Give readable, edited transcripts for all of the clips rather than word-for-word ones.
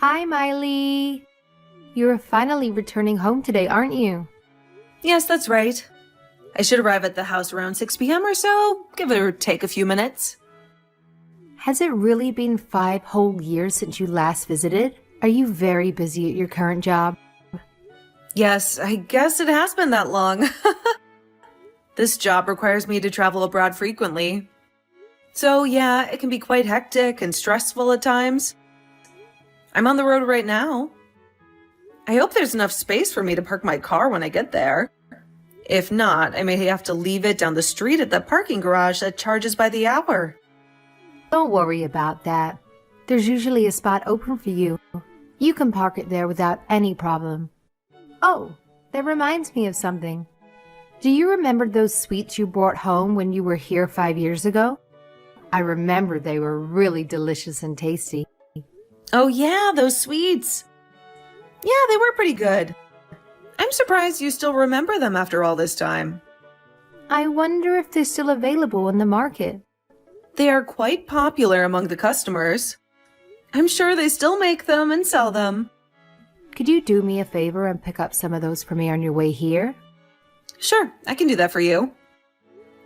Hi, Miley. You're finally returning home today, aren't you? Yes, that's right. I should arrive at the house around 6 p.m. or so, give or take a few minutes. Has it really been 5 whole years since you last visited? Are you very busy at your current job? Yes, I guess it has been that long. This job requires me to travel abroad frequently. So yeah, it can be quite hectic and stressful at times. I'm on the road right now. I hope there's enough space for me to park my car when I get there. If not, I may have to leave it down the street at the parking garage that charges by the hour. Don't worry about that. There's usually a spot open for you. You can park it there without any problem. Oh, that reminds me of something. Do you remember those sweets you brought home when you were here 5 years ago? I remember they were really delicious and tasty. Oh yeah, those sweets. Yeah, they were pretty good. I'm surprised you still remember them after all this time. I wonder if they're still available in the market. They are quite popular among the customers. I'm sure they still make them and sell them. Could you do me a favor and pick up some of those for me on your way here? Sure, I can do that for you.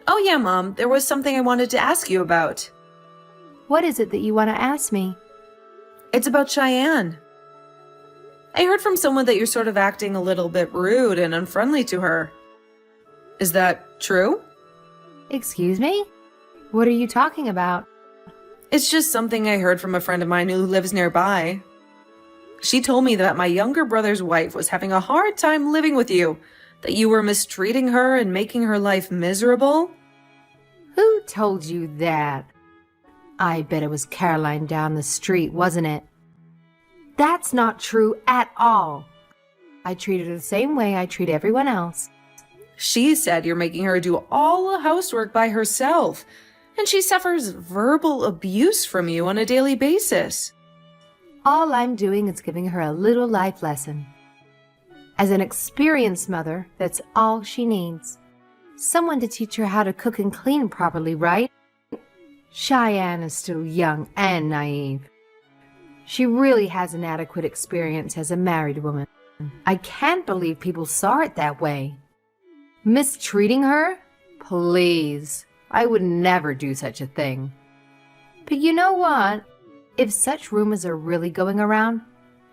Oh yeah, Mom, there was something I wanted to ask you about. What is it that you want to ask me? It's about Cheyenne. I heard from someone that you're sort of acting a little bit rude and unfriendly to her. Is that true? Excuse me? What are you talking about? It's just something I heard from a friend of mine who lives nearby. She told me that my younger brother's wife was having a hard time living with you, that you were mistreating her and making her life miserable. Who told you that? I bet it was Caroline down the street, wasn't it? That's not true at all. I treat her the same way I treat everyone else. She said you're making her do all the housework by herself, and she suffers verbal abuse from you on a daily basis. All I'm doing is giving her a little life lesson. As an experienced mother, that's all she needs. Someone to teach her how to cook and clean properly, right? Cheyenne is still young and naive. She really has an adequate experience as a married woman. I can't believe people saw it that way. Mistreating her? Please. I would never do such a thing. But you know what? If such rumors are really going around,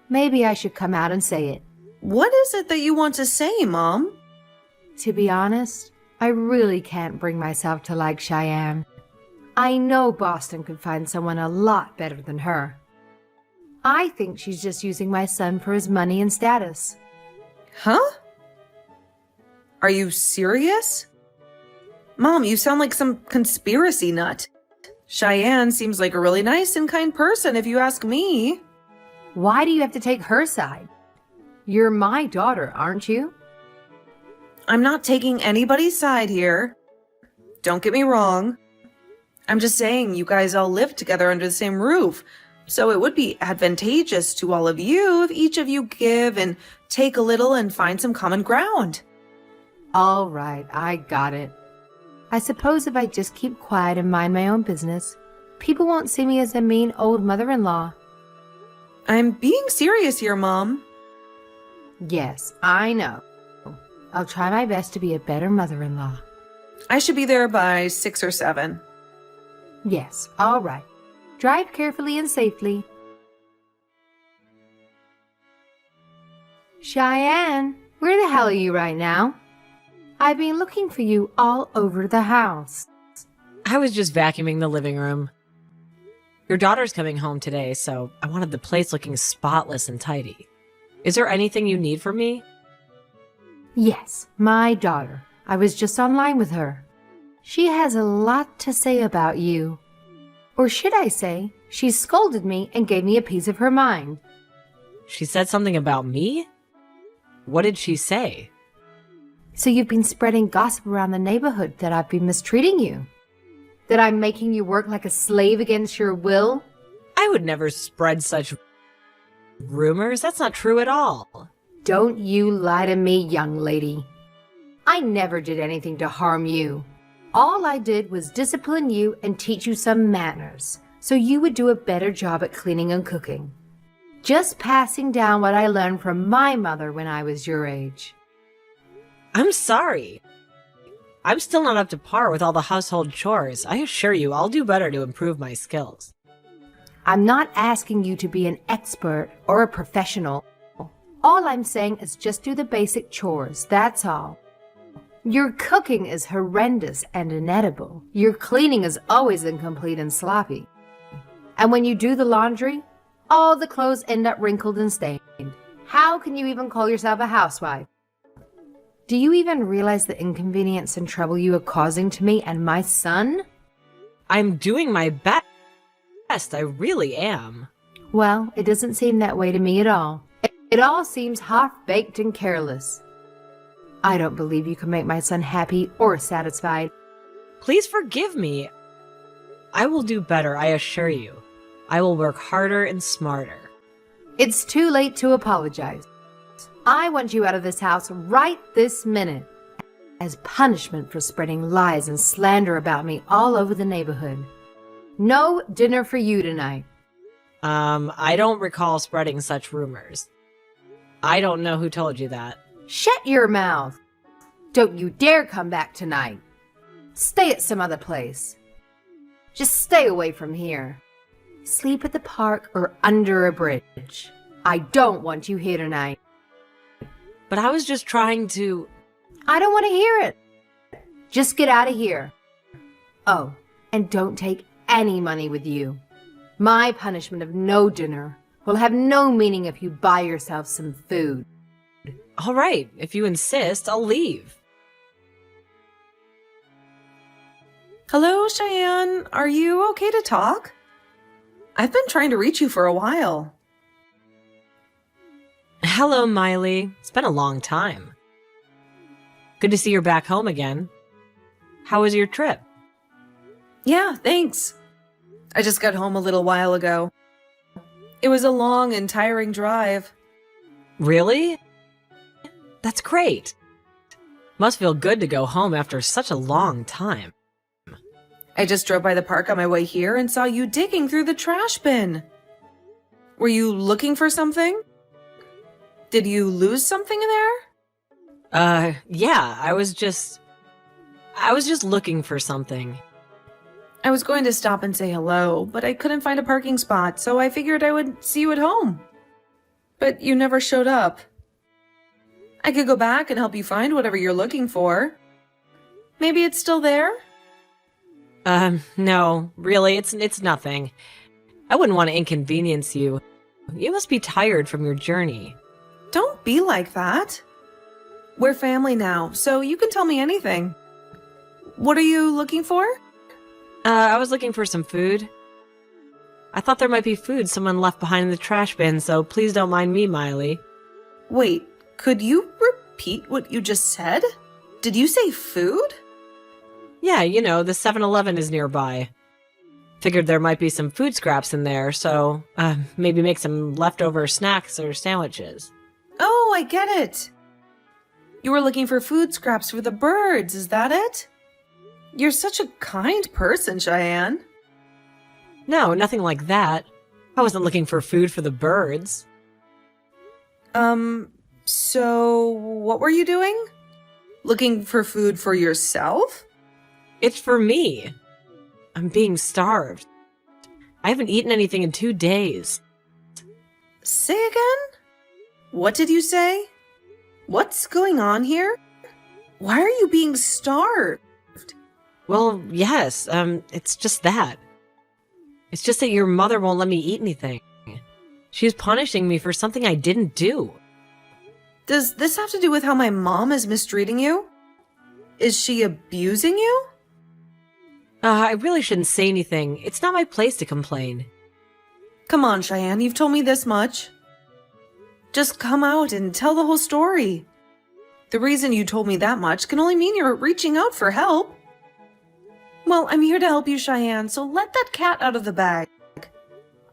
maybe I should come out and say it. What is it that you want to say, Mom? To be honest, I really can't bring myself to like Cheyenne. I know Boston could find someone a lot better than her. I think she's just using my son for his money and status. Huh? Are you serious? Mom, you sound like some conspiracy nut. Cheyenne seems like a really nice and kind person, if you ask me. Why do you have to take her side? You're my daughter, aren't you? I'm not taking anybody's side here. Don't get me wrong. I'm just saying you guys all live together under the same roof, so it would be advantageous to all of you if each of you give and take a little and find some common ground. All right, I got it. I suppose if I just keep quiet and mind my own business, people won't see me as a mean old mother-in-law. I'm being serious here, Mom. Yes, I know. I'll try my best to be a better mother-in-law. I should be there by 6 or 7. Yes, all right. Drive carefully and safely. Cheyenne, where the hell are you right now? I've been looking for you all over the house. I was just vacuuming the living room. Your daughter's coming home today, so I wanted the place looking spotless and tidy. Is there anything you need from me? Yes, my daughter. I was just online with her. She has a lot to say about you. Or should I say, she scolded me and gave me a piece of her mind. She said something about me? What did she say? So you've been spreading gossip around the neighborhood that I've been mistreating you? That I'm making you work like a slave against your will? I would never spread such rumors. That's not true at all. Don't you lie to me, young lady. I never did anything to harm you. All I did was discipline you and teach you some manners, so you would do a better job at cleaning and cooking. Just passing down what I learned from my mother when I was your age. I'm sorry. I'm still not up to par with all the household chores. I assure you, I'll do better to improve my skills. I'm not asking you to be an expert or a professional. All I'm saying is just do the basic chores, that's all. Your cooking is horrendous and inedible. Your cleaning is always incomplete and sloppy. And when you do the laundry, all the clothes end up wrinkled and stained. How can you even call yourself a housewife? Do you even realize the inconvenience and trouble you are causing to me and my son? I'm doing my best. I really am. Well, it doesn't seem that way to me at all. It all seems half-baked and careless. I don't believe you can make my son happy or satisfied. Please forgive me. I will do better, I assure you. I will work harder and smarter. It's too late to apologize. I want you out of this house right this minute, as punishment for spreading lies and slander about me all over the neighborhood. No dinner for you tonight. I don't recall spreading such rumors. I don't know who told you that. Shut your mouth. Don't you dare come back tonight. Stay at some other place. Just stay away from here. Sleep at the park or under a bridge. I don't want you here tonight. But I was just trying to... I don't want to hear it. Just get out of here. Oh, and don't take any money with you. My punishment of no dinner will have no meaning if you buy yourself some food. All right, if you insist, I'll leave. Hello, Cheyenne. Are you okay to talk? I've been trying to reach you for a while. Hello, Miley. It's been a long time. Good to see you're back home again. How was your trip? Yeah, thanks. I just got home a little while ago. It was a long and tiring drive. Really? That's great. Must feel good to go home after such a long time. I just drove by the park on my way here and saw you digging through the trash bin. Were you looking for something? Did you lose something in there? Yeah, I was just looking for something. I was going to stop and say hello, but I couldn't find a parking spot, so I figured I would see you at home. But you never showed up. I could go back and help you find whatever you're looking for. Maybe it's still there? No, really, it's nothing. I wouldn't want to inconvenience you. You must be tired from your journey. Don't be like that. We're family now, so you can tell me anything. What are you looking for? I was looking for some food. I thought there might be food someone left behind in the trash bin, so please don't mind me, Miley. Wait, could you repeat what you just said? Did you say food? Yeah, you know, the 7-Eleven is nearby. Figured there might be some food scraps in there, so maybe make some leftover snacks or sandwiches. Oh, I get it. You were looking for food scraps for the birds, is that it? You're such a kind person, Cheyenne. No, nothing like that. I wasn't looking for food for the birds. So what were you doing? Looking for food for yourself? It's for me. I'm being starved. I haven't eaten anything in 2 days. Say again? What did you say? What's going on here? Why are you being starved? Well, yes, it's just that. It's just that your mother won't let me eat anything. She's punishing me for something I didn't do. Does this have to do with how my mom is mistreating you? Is she abusing you? I really shouldn't say anything. It's not my place to complain. Come on, Cheyenne, you've told me this much. Just come out and tell the whole story. The reason you told me that much can only mean you're reaching out for help. Well, I'm here to help you, Cheyenne, so let that cat out of the bag.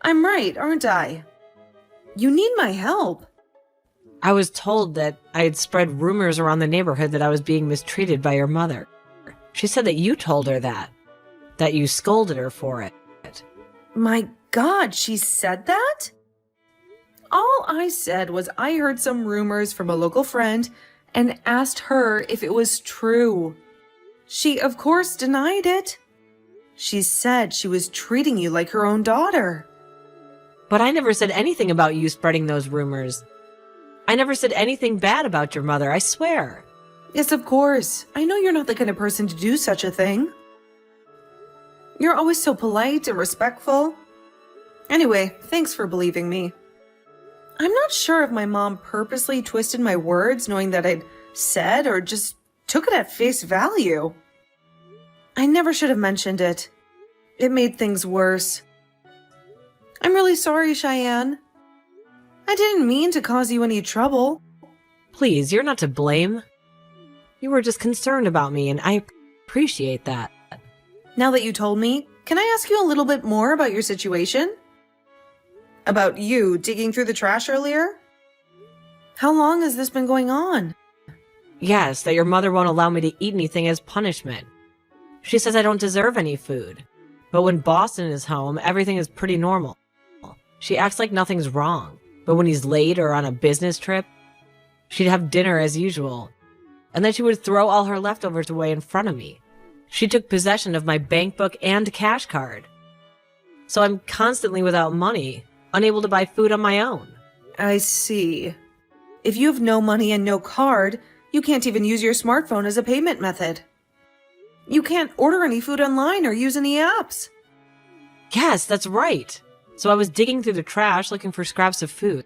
I'm right, aren't I? You need my help. I was told that I had spread rumors around the neighborhood that I was being mistreated by your mother. She said that you told her that you scolded her for it. My God, she said that? I said was I heard some rumors from a local friend and asked her if it was true. She, of course, denied it. She said she was treating you like her own daughter. But I never said anything about you spreading those rumors. I never said anything bad about your mother, I swear. Yes, of course. I know you're not the kind of person to do such a thing. You're always so polite and respectful. Anyway, thanks for believing me. I'm not sure if my mom purposely twisted my words knowing that I'd said or just took it at face value. I never should have mentioned it. It made things worse. I'm really sorry, Cheyenne. I didn't mean to cause you any trouble. Please, you're not to blame. You were just concerned about me, and I appreciate that. Now that you told me, can I ask you a little bit more about your situation? About you digging through the trash earlier? How long has this been going on? Yes, that your mother won't allow me to eat anything as punishment. She says I don't deserve any food. But when Boston is home, everything is pretty normal. She acts like nothing's wrong. But when he's late or on a business trip, she'd have dinner as usual. And then she would throw all her leftovers away in front of me. She took possession of my bank book and cash card. So I'm constantly without money, unable to buy food on my own. I see. If you have no money and no card, you can't even use your smartphone as a payment method. You can't order any food online or use any apps. Yes, that's right. So I was digging through the trash looking for scraps of food.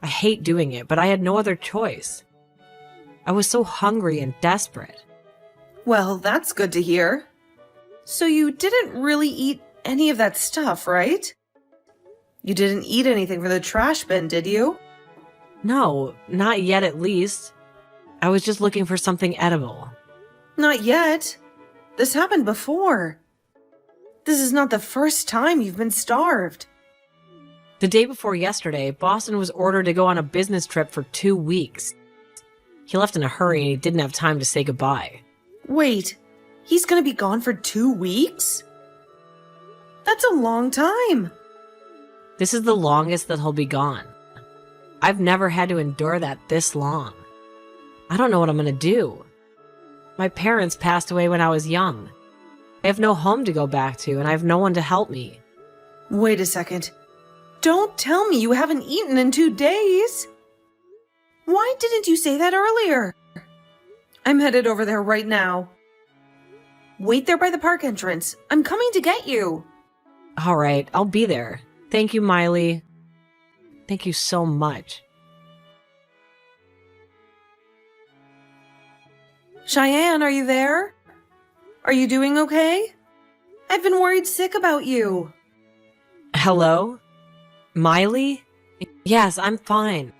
I hate doing it, but I had no other choice. I was so hungry and desperate. Well, that's good to hear. So you didn't really eat any of that stuff, right? You didn't eat anything from the trash bin, did you? No, not yet at least. I was just looking for something edible. Not yet. This happened before. This is not the first time you've been starved. The day before yesterday, Boston was ordered to go on a business trip for 2 weeks. He left in a hurry and he didn't have time to say goodbye. Wait, he's gonna be gone for 2 weeks? That's a long time. This is the longest that he'll be gone. I've never had to endure that this long. I don't know what I'm gonna do. My parents passed away when I was young. I have no home to go back to, and I have no one to help me. Wait a second. Don't tell me you haven't eaten in 2 days. Why didn't you say that earlier? I'm headed over there right now. Wait there by the park entrance. I'm coming to get you. All right, I'll be there. Thank you, Miley. Thank you so much. Cheyenne, are you there? Are you doing okay? I've been worried sick about you. Hello? Miley? Yes, I'm fine.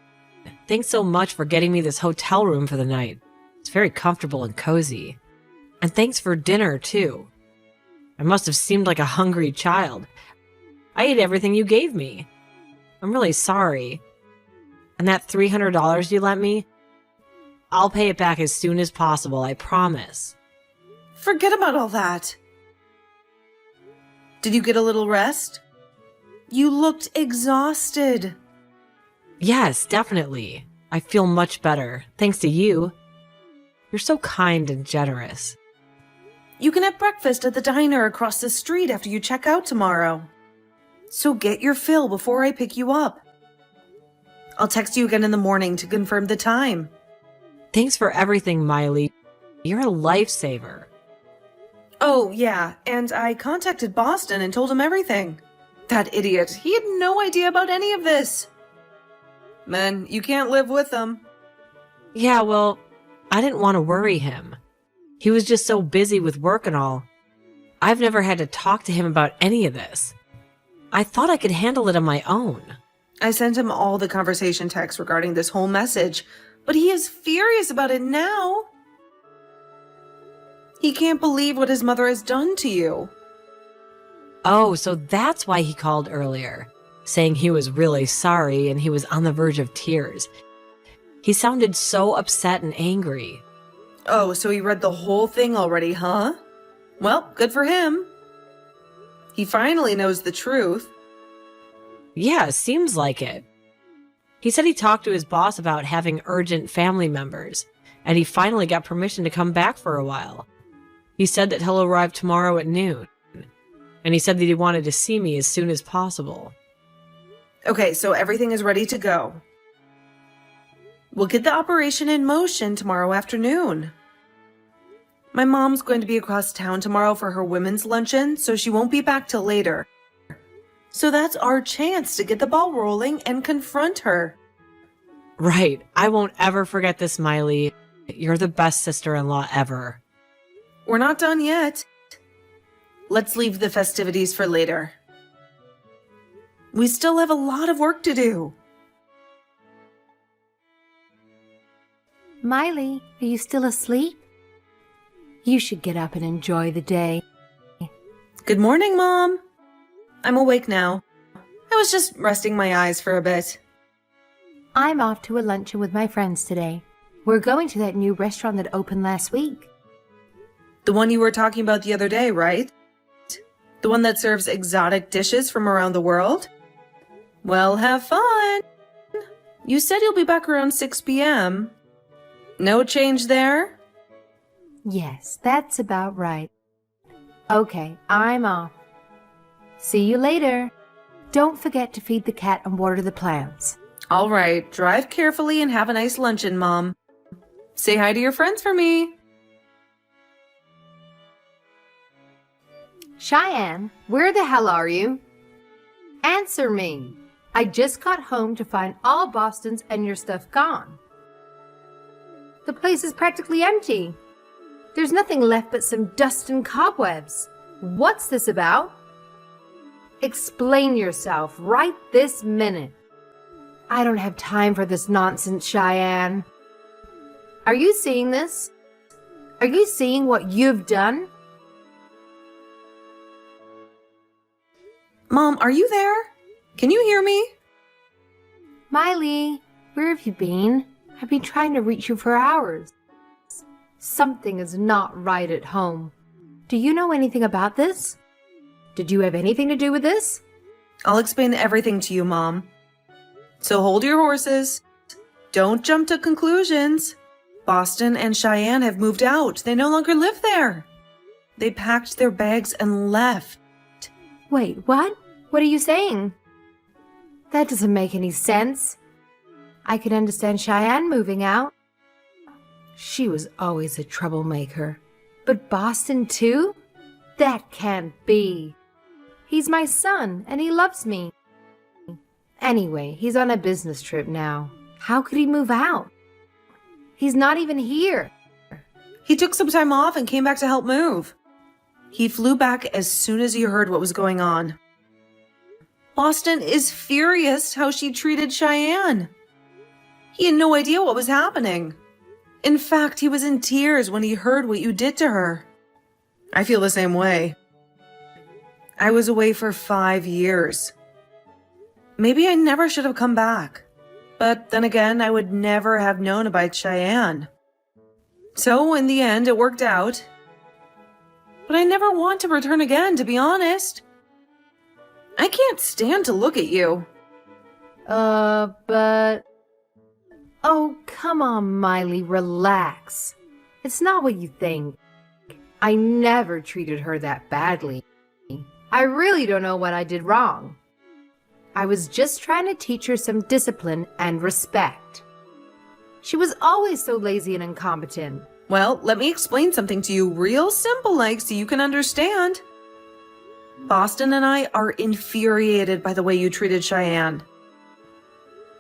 Thanks so much for getting me this hotel room for the night. It's very comfortable and cozy. And thanks for dinner, too. I must have seemed like a hungry child. I ate everything you gave me. I'm really sorry. And that $300 you lent me? I'll pay it back as soon as possible, I promise. Forget about all that. Did you get a little rest? You looked exhausted. Yes, definitely. I feel much better, thanks to you. You're so kind and generous. You can have breakfast at the diner across the street after you check out tomorrow. So get your fill before I pick you up. I'll text you again in the morning to confirm the time. Thanks for everything, Miley. You're a lifesaver. Oh, yeah, and I contacted Boston and told him everything. That idiot, he had no idea about any of this. Man, you can't live with them. Yeah, well, I didn't want to worry him. He was just so busy with work and all. I've never had to talk to him about any of this. I thought I could handle it on my own. I sent him all the conversation texts regarding this whole message, but he is furious about it now. He can't believe what his mother has done to you. Oh, so that's why he called earlier, saying he was really sorry and he was on the verge of tears. He sounded so upset and angry. Oh, so he read the whole thing already, huh? Well, good for him. He finally knows the truth. Yeah, seems like it. He said he talked to his boss about having urgent family members, and he finally got permission to come back for a while. He said that he'll arrive tomorrow at noon, and he said that he wanted to see me as soon as possible. Okay, so everything is ready to go. We'll get the operation in motion tomorrow afternoon. My mom's going to be across town tomorrow for her women's luncheon, so she won't be back till later. So that's our chance to get the ball rolling and confront her. Right. I won't ever forget this, Miley. You're the best sister-in-law ever. We're not done yet. Let's leave the festivities for later. We still have a lot of work to do. Miley, are you still asleep? You should get up and enjoy the day. Good morning, Mom. I'm awake now. I was just resting my eyes for a bit. I'm off to a luncheon with my friends today. We're going to that new restaurant that opened last week. The one you were talking about the other day, right? The one that serves exotic dishes from around the world? Well, have fun. You said you'll be back around 6 p.m. No change there? Yes, that's about right. Okay, I'm off. See you later. Don't forget to feed the cat and water the plants. All right, drive carefully and have a nice luncheon, Mom. Say hi to your friends for me. Cheyenne, where the hell are you? Answer me. I just got home to find all Boston's and your stuff gone. The place is practically empty. There's nothing left but some dust and cobwebs. What's this about? Explain yourself right this minute. I don't have time for this nonsense, Cheyenne. Are you seeing this? Are you seeing what you've done? Mom, are you there? Can you hear me? Miley, where have you been? I've been trying to reach you for hours. Something is not right at home. Do you know anything about this? Did you have anything to do with this? I'll explain everything to you, Mom. So hold your horses. Don't jump to conclusions. Boston and Cheyenne have moved out. They no longer live there. They packed their bags and left. Wait, what? What are you saying? That doesn't make any sense. I can understand Cheyenne moving out. She was always a troublemaker. But Boston too? That can't be. He's my son, and he loves me. Anyway, he's on a business trip now. How could he move out? He's not even here. He took some time off and came back to help move. He flew back as soon as he heard what was going on. Boston is furious how she treated Cheyenne. He had no idea what was happening. In fact, he was in tears when he heard what you did to her. I feel the same way. I was away for 5 years. Maybe I never should have come back. But then again, I would never have known about Cheyenne. So in the end, it worked out. But I never want to return again, to be honest. I can't stand to look at you. But... Oh, come on, Miley, relax. It's not what you think. I never treated her that badly. I really don't know what I did wrong. I was just trying to teach her some discipline and respect. She was always so lazy and incompetent. Well, let me explain something to you real simple like so you can understand. Boston and I are infuriated by the way you treated Cheyenne.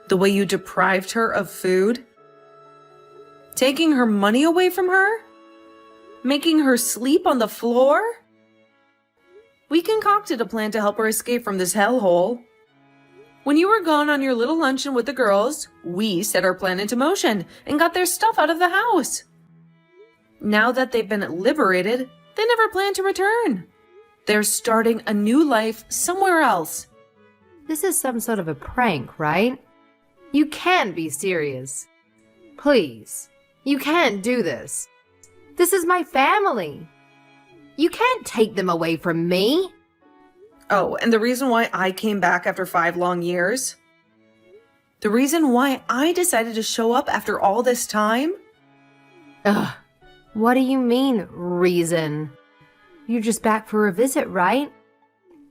The way you deprived her of food. Taking her money away from her. Making her sleep on the floor. We concocted a plan to help her escape from this hellhole. When you were gone on your little luncheon with the girls, we set our plan into motion and got their stuff out of the house. Now that they've been liberated, they never plan to return. They're starting a new life somewhere else. This is some sort of a prank, right? You can't be serious. Please, you can't do this. This is my family. You can't take them away from me. Oh, and the reason why I came back after 5 long years? The reason why I decided to show up after all this time? Ugh. What do you mean, reason? You're just back for a visit, right?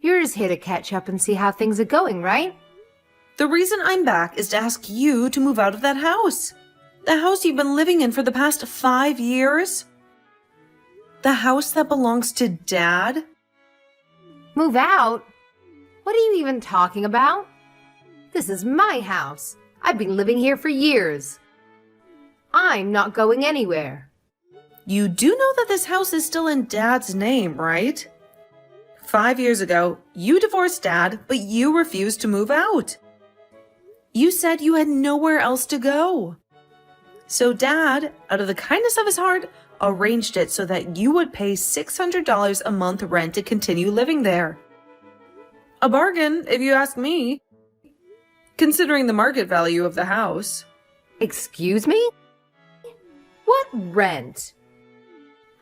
You're just here to catch up and see how things are going, right? The reason I'm back is to ask you to move out of that house. The house you've been living in for the past 5 years. The house that belongs to Dad. Move out? What are you even talking about? This is my house. I've been living here for years. I'm not going anywhere. You do know that this house is still in Dad's name, right? 5 years ago, you divorced Dad, but you refused to move out. You said you had nowhere else to go. So Dad, out of the kindness of his heart, arranged it so that you would pay $600 a month rent to continue living there. A bargain, if you ask me, considering the market value of the house. Excuse me? What rent?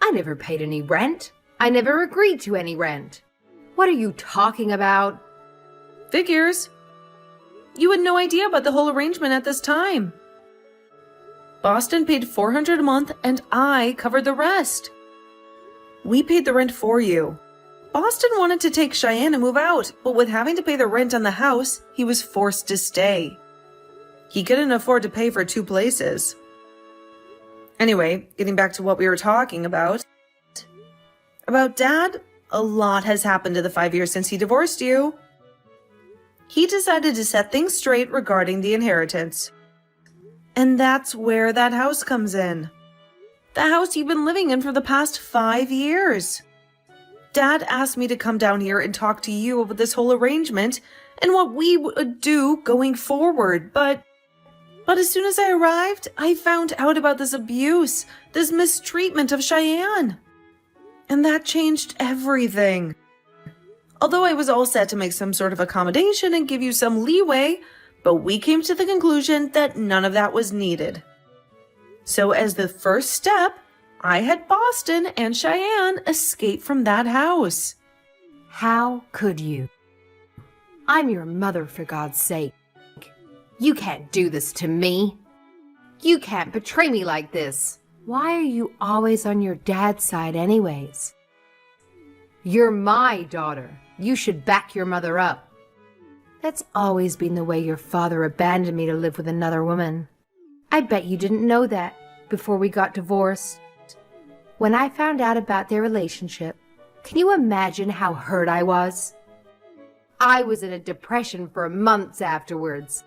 I never paid any rent. I never agreed to any rent. What are you talking about? Figures. You had no idea about the whole arrangement at this time. Boston paid $400 a month and I covered the rest. We paid the rent for you. Boston wanted to take Cheyenne and move out, but with having to pay the rent on the house, he was forced to stay. He couldn't afford to pay for 2 places. Anyway, getting back to what we were talking about. About Dad, a lot has happened in the 5 years since he divorced you. He decided to set things straight regarding the inheritance. And that's where that house comes in. The house you've been living in for the past 5 years. Dad asked me to come down here and talk to you about this whole arrangement and what we would do going forward, but as soon as I arrived, I found out about this abuse, this mistreatment of Cheyenne. And that changed everything. Although I was all set to make some sort of accommodation and give you some leeway, but we came to the conclusion that none of that was needed. So as the first step, I had Boston and Cheyenne escape from that house. How could you? I'm your mother, for God's sake. You can't do this to me. You can't betray me like this. Why are you always on your dad's side anyways? You're my daughter. You should back your mother up. That's always been the way your father abandoned me to live with another woman. I bet you didn't know that before we got divorced. When I found out about their relationship, can you imagine how hurt I was? I was in a depression for months afterwards.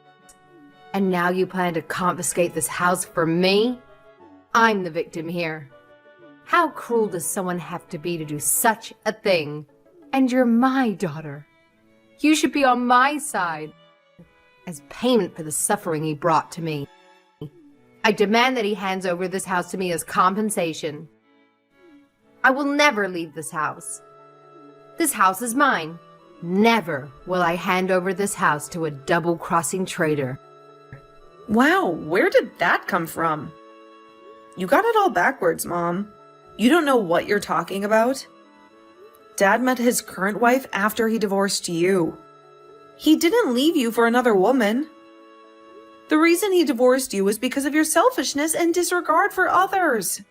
And now you plan to confiscate this house from me? I'm the victim here. How cruel does someone have to be to do such a thing? And you're my daughter. You should be on my side as payment for the suffering he brought to me. I demand that he hands over this house to me as compensation. I will never leave this house. This house is mine. Never will I hand over this house to a double-crossing traitor. Wow, where did that come from? You got it all backwards, Mom. You don't know what you're talking about. Dad met his current wife after he divorced you. He didn't leave you for another woman. The reason he divorced you was because of your selfishness and disregard for others.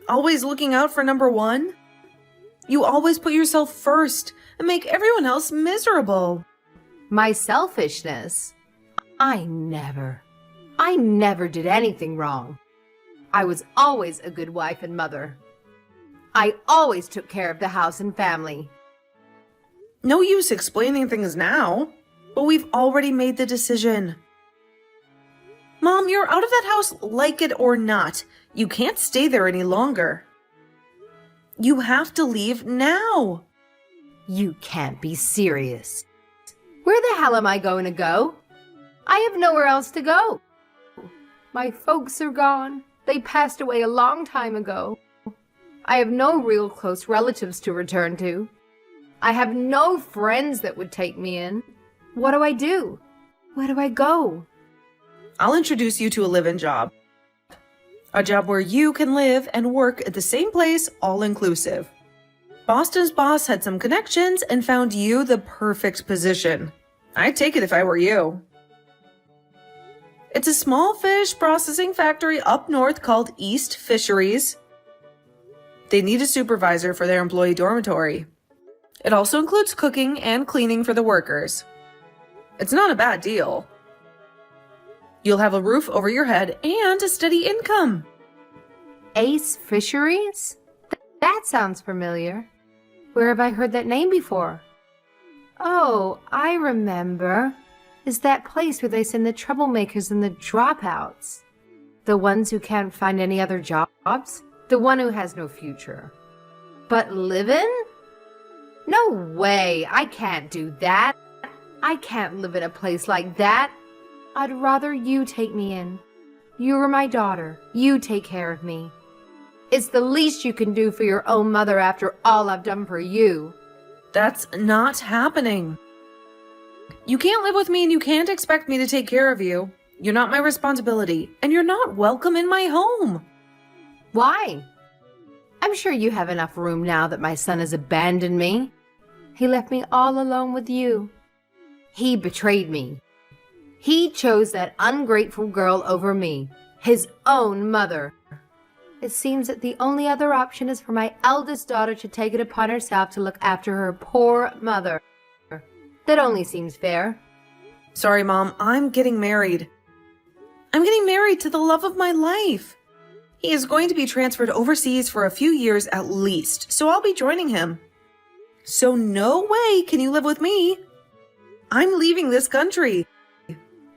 Always looking out for number one. You always put yourself first and make everyone else miserable. My selfishness? I never did anything wrong. I was always a good wife and mother. I always took care of the house and family. No use explaining things now, but we've already made the decision. Mom, you're out of that house like it or not. You can't stay there any longer. You have to leave now. You can't be serious. Where the hell am I going to go? I have nowhere else to go. My folks are gone. They passed away a long time ago. I have no real close relatives to return to. I have no friends that would take me in. What do I do? Where do I go? I'll introduce you to a live-in job. A job where you can live and work at the same place, all inclusive. Boston's boss had some connections and found you the perfect position. I'd take it if I were you. It's a small fish processing factory up north called East Fisheries. They need a supervisor for their employee dormitory. It also includes cooking and cleaning for the workers. It's not a bad deal. You'll have a roof over your head and a steady income. Ace Fisheries? That sounds familiar. Where have I heard that name before? Oh, I remember. Is that place where they send the troublemakers and the dropouts? The ones who can't find any other jobs? The one who has no future. But live in? No way, I can't do that. I can't live in a place like that. I'd rather you take me in. You are my daughter. You take care of me. It's the least you can do for your own mother after all I've done for you. That's not happening. You can't live with me and you can't expect me to take care of you. You're not my responsibility, and you're not welcome in my home. Why? I'm sure you have enough room now that my son has abandoned me. He left me all alone with you. He betrayed me. He chose that ungrateful girl over me, his own mother. It seems that the only other option is for my eldest daughter to take it upon herself to look after her poor mother. That only seems fair. Sorry, Mom, I'm getting married. I'm getting married to the love of my life. He is going to be transferred overseas for a few years at least, so I'll be joining him. So no way can you live with me. I'm leaving this country.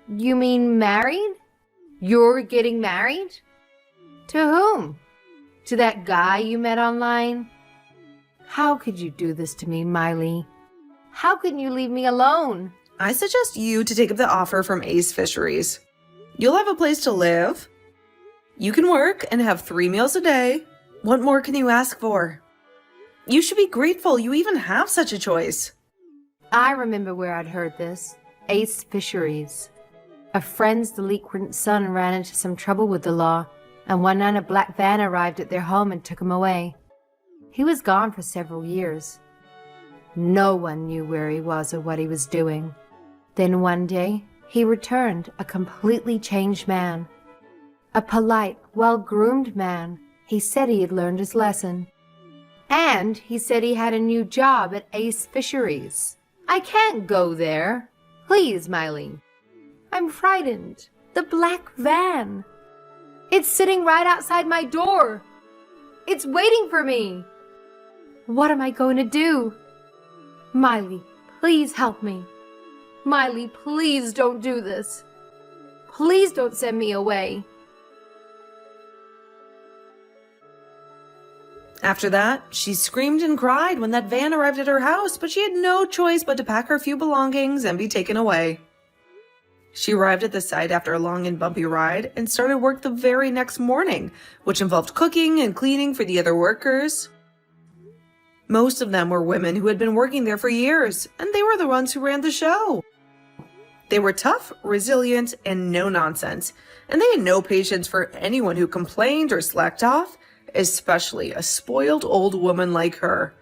You mean married? You're getting married? To whom? To that guy you met online? How could you do this to me, Miley? How can you leave me alone? I suggest you to take up the offer from Ace Fisheries. You'll have a place to live. You can work and have 3 meals a day. What more can you ask for? You should be grateful you even have such a choice. I remember where I'd heard this. Ace Fisheries. A friend's delinquent son ran into some trouble with the law, and one night a black van arrived at their home and took him away. He was gone for several years. No one knew where he was or what he was doing. Then one day, he returned a completely changed man. A polite, well-groomed man. He said he had learned his lesson. And he said he had a new job at Ace Fisheries. I can't go there. Please, Miley. I'm frightened. The black van. It's sitting right outside my door. It's waiting for me. What am I going to do? Miley, please help me. Miley, please don't do this. Please don't send me away. After that, she screamed and cried when that van arrived at her house, but she had no choice but to pack her few belongings and be taken away. She arrived at the site after a long and bumpy ride and started work the very next morning, which involved cooking and cleaning for the other workers. Most of them were women who had been working there for years, and they were the ones who ran the show. They were tough, resilient, and no nonsense, and they had no patience for anyone who complained or slacked off, especially a spoiled old woman like her.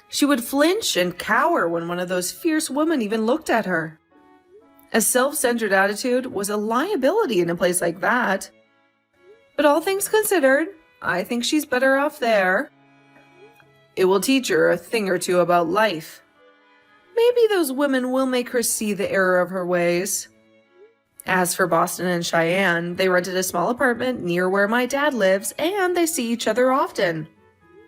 She would flinch and cower when one of those fierce women even looked at her. A self-centered attitude was a liability in a place like that. But all things considered, I think she's better off there. It will teach her a thing or two about life. Maybe those women will make her see the error of her ways. As for Boston and Cheyenne, they rented a small apartment near where my dad lives, and they see each other often.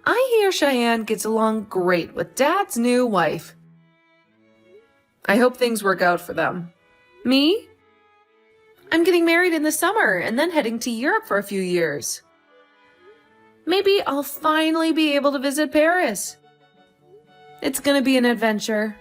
I hear Cheyenne gets along great with Dad's new wife. I hope things work out for them. Me? I'm getting married in the summer and then heading to Europe for a few years. Maybe I'll finally be able to visit Paris. It's gonna be an adventure.